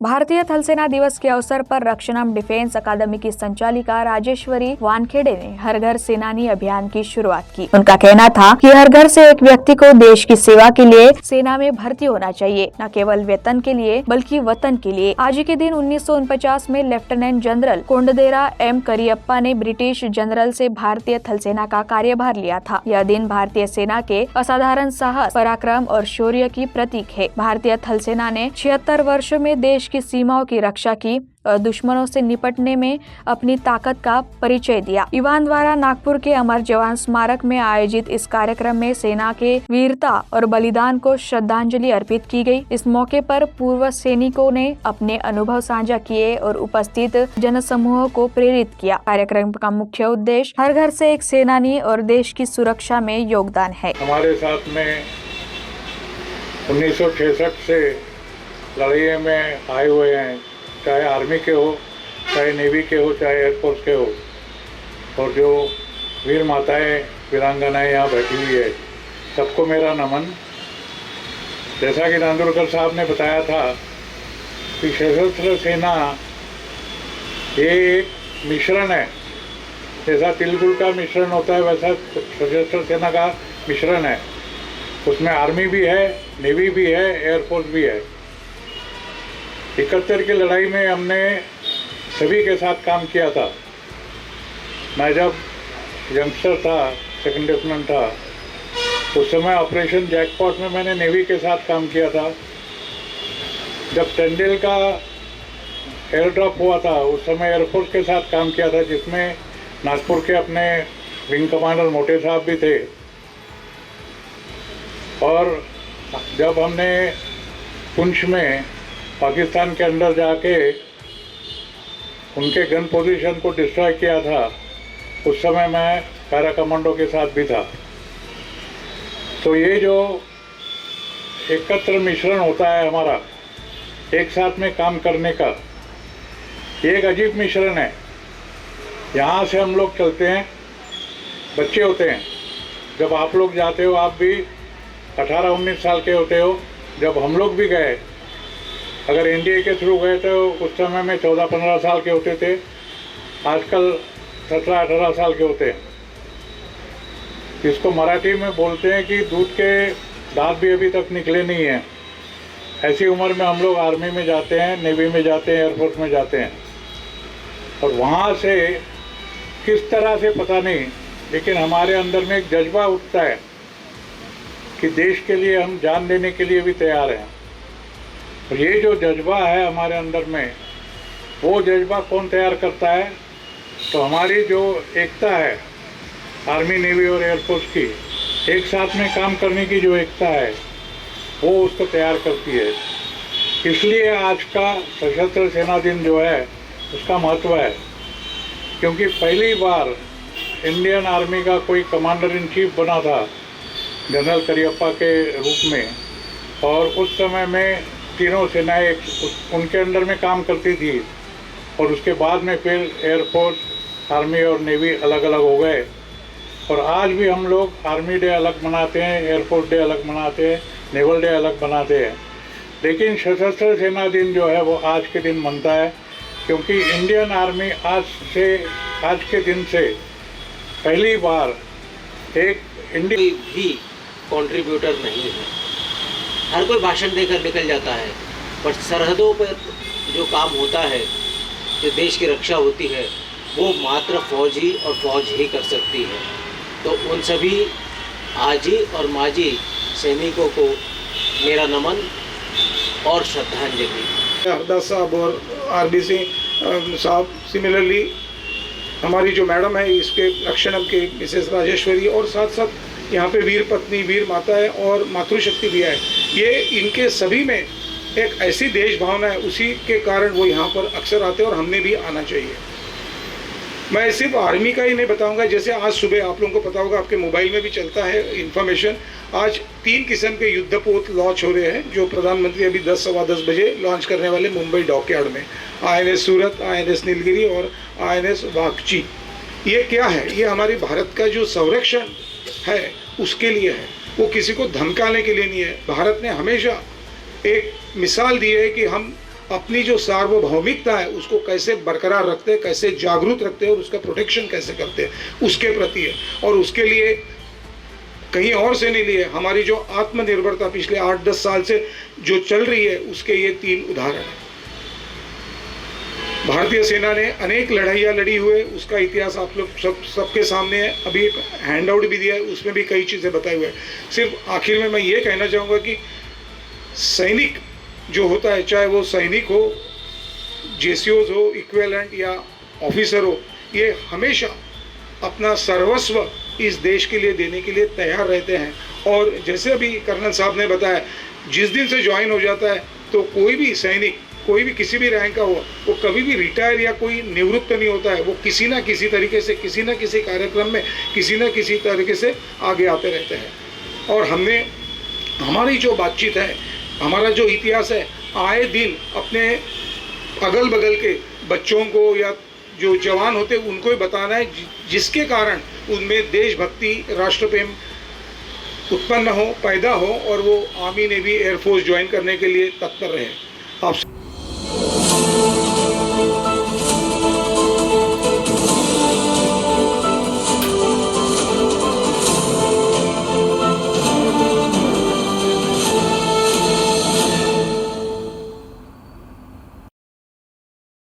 भारतीय थल सेना दिवस के अवसर पर रक्षणम डिफेंस अकादमी की संचालिका राजेश्वरी वानखेड़े ने हर घर सेनानी अभियान की शुरुआत की। उनका कहना था कि हर घर से एक व्यक्ति को देश की सेवा के लिए सेना में भर्ती होना चाहिए, न केवल वेतन के लिए बल्कि वतन के लिए। आज के दिन 1949 में लेफ्टिनेंट जनरल कोंडदेरा एम करियप्पा ने ब्रिटिश जनरल से भारतीय थल सेना का कार्यभार लिया था। यह दिन भारतीय सेना के असाधारण साहस, पराक्रम और शौर्य की प्रतीक है। भारतीय थल सेना ने 76 वर्षों में देश की सीमाओं की रक्षा की और दुश्मनों से निपटने में अपनी ताकत का परिचय दिया। ईवान द्वारा नागपुर के अमर जवान स्मारक में आयोजित इस कार्यक्रम में सेना के वीरता और बलिदान को श्रद्धांजलि अर्पित की गई। इस मौके पर पूर्व सैनिकों ने अपने अनुभव साझा किए और उपस्थित जनसमूह को प्रेरित किया। कार्यक्रम का मुख्य उद्देश्य हर घर से एक सेनानी और देश की सुरक्षा में योगदान है। हमारे साथ में 1966 से लड़ाई में आए हुए हैं, चाहे आर्मी के हो, चाहे नेवी के हो, चाहे एयरफोर्स के हो, और जो वीर माताएं वीरांगनाएं यहाँ बैठी हुई है, सबको मेरा नमन। जैसा कि नांदुरकर साहब ने बताया था कि सशस्त्र सेना ये एक मिश्रण है, जैसा तिल गुड़ का मिश्रण होता है वैसा सशस्त्र सेना का मिश्रण है। उसमें आर्मी भी है, नेवी भी है, एयरफोर्स भी है। 71 की लड़ाई में हमने सभी के साथ काम किया था। मैं जब यंगस्टर था, सेकंड लेफ्टिनेंट था, उस समय ऑपरेशन जैकपॉट में मैंने नेवी के साथ काम किया था। जब टेंडेल का एयर ड्रॉप हुआ था उस समय एयरफोर्स के साथ काम किया था, जिसमें नागपुर के अपने विंग कमांडर मोटे साहब भी थे। और जब हमने पुंछ में पाकिस्तान के अंदर जाके उनके गन पोजीशन को डिस्ट्रॉय किया था, उस समय मैं पैरा कमांडो के साथ भी था। तो ये जो एकत्र मिश्रण होता है हमारा एक साथ में काम करने का, ये एक अजीब मिश्रण है। यहाँ से हम लोग चलते हैं, बच्चे होते हैं, जब आप लोग जाते हो आप भी 18-19 साल के होते हो। जब हम लोग भी गए, अगर एनडीए के थ्रू गए तो उस समय में 14-15 साल के होते थे, आजकल 17-18 साल के होते हैं। इसको मराठी में बोलते हैं कि दूध के दांत भी अभी तक निकले नहीं हैं। ऐसी उम्र में हम लोग आर्मी में जाते हैं, नेवी में जाते हैं, एयरफोर्स में जाते हैं, और वहाँ से किस तरह से पता नहीं, लेकिन हमारे अंदर में एक जज्बा उठता है कि देश के लिए हम जान देने के लिए भी तैयार हैं। और ये जो जज्बा है हमारे अंदर में, वो जज्बा कौन तैयार करता है? तो हमारी जो एकता है आर्मी, नेवी और एयरफोर्स की, एक साथ में काम करने की जो एकता है, वो उसको तैयार करती है। इसलिए आज का सशस्त्र सेना दिन जो है उसका महत्व है, क्योंकि पहली बार इंडियन आर्मी का कोई कमांडर इन चीफ बना था जनरल करियप्पा के रूप में, और उस समय में तीनों सेनाएं उनके अंडर में काम करती थी। और उसके बाद में फिर एयरफोर्स, आर्मी और नेवी अलग अलग हो गए। और आज भी हम लोग आर्मी डे अलग मनाते हैं, एयरफोर्स डे अलग मनाते हैं, नेवल डे अलग मनाते हैं। लेकिन सशस्त्र सेना दिन जो है वो आज के दिन मनता है, क्योंकि इंडियन आर्मी आज के दिन से पहली बार एक कोई भी कंट्रीब्यूटर नहीं है। हर कोई भाषण देकर निकल जाता है, पर सरहदों पर जो काम होता है, जो देश की रक्षा होती है, वो मात्र फौज ही और फौज ही कर सकती है। तो उन सभी आजी और माजी सैनिकों को मेरा नमन और श्रद्धांजलि। हरदास साहब और आरबीसी साहब, सिमिलरली हमारी जो मैडम है इसके रक्षणम के मिसेस राजेश्वरी, और साथ साथ यहाँ पे वीर पत्नी, वीर माता है और मातृशक्ति भी है। ये इनके सभी में एक ऐसी देश भावना है, उसी के कारण वो यहाँ पर अक्सर आते हैं और हमने भी आना चाहिए। मैं सिर्फ आर्मी का ही नहीं बताऊंगा, जैसे आज सुबह आप लोगों को पता होगा, आपके मोबाइल में भी चलता है इन्फॉर्मेशन, आज 3 किस्म के युद्धपोत लॉन्च हो रहे हैं, जो प्रधानमंत्री अभी 10-10:15 बजे लॉन्च करने वाले मुंबई डॉकयार्ड में। INS सूरत, INS नीलगिरी और INS वाकची। ये क्या है? ये हमारे भारत का जो संरक्षण है उसके लिए है, वो किसी को धमकाने के लिए नहीं है। भारत ने हमेशा एक मिसाल दी है कि हम अपनी जो सार्वभौमिकता है उसको कैसे बरकरार रखते हैं, कैसे जागरूक रखते हैं और उसका प्रोटेक्शन कैसे करते हैं, उसके प्रति है। और उसके लिए कहीं और से नहीं लिए, हमारी जो आत्मनिर्भरता पिछले 8-10 साल से जो चल रही है उसके ये 3 उदाहरण हैं। भारतीय सेना ने अनेक लड़ाइयाँ लड़ी हुए, उसका इतिहास आप लोग सबके सामने है। अभी एक हैंड आउट भी दिया है, उसमें भी कई चीज़ें बताई हुई है। सिर्फ आखिर में मैं ये कहना चाहूँगा कि सैनिक जो होता है, चाहे वो सैनिक हो, जेसीओज हो, इक्विवेलेंट या ऑफिसर हो, ये हमेशा अपना सर्वस्व इस देश के लिए देने के लिए तैयार रहते हैं। और जैसे अभी कर्नल साहब ने बताया, जिस दिन से ज्वाइन हो जाता है तो कोई भी सैनिक, कोई भी किसी भी रैंक का हो, वो कभी भी रिटायर या कोई निवृत्त नहीं होता है। वो किसी ना किसी तरीके से, किसी ना किसी कार्यक्रम में, किसी ना किसी तरीके से आगे आते रहते हैं। और हमने, हमारी जो बातचीत है, हमारा जो इतिहास है, आए दिन अपने अगल बगल के बच्चों को या जो जवान होते हैं उनको ही बताना है, जिसके कारण उनमें देशभक्ति, राष्ट्र प्रेम उत्पन्न हो, पैदा हो और वो आर्मी नेवी एयरफोर्स ज्वाइन करने के लिए तत्पर रहे। आप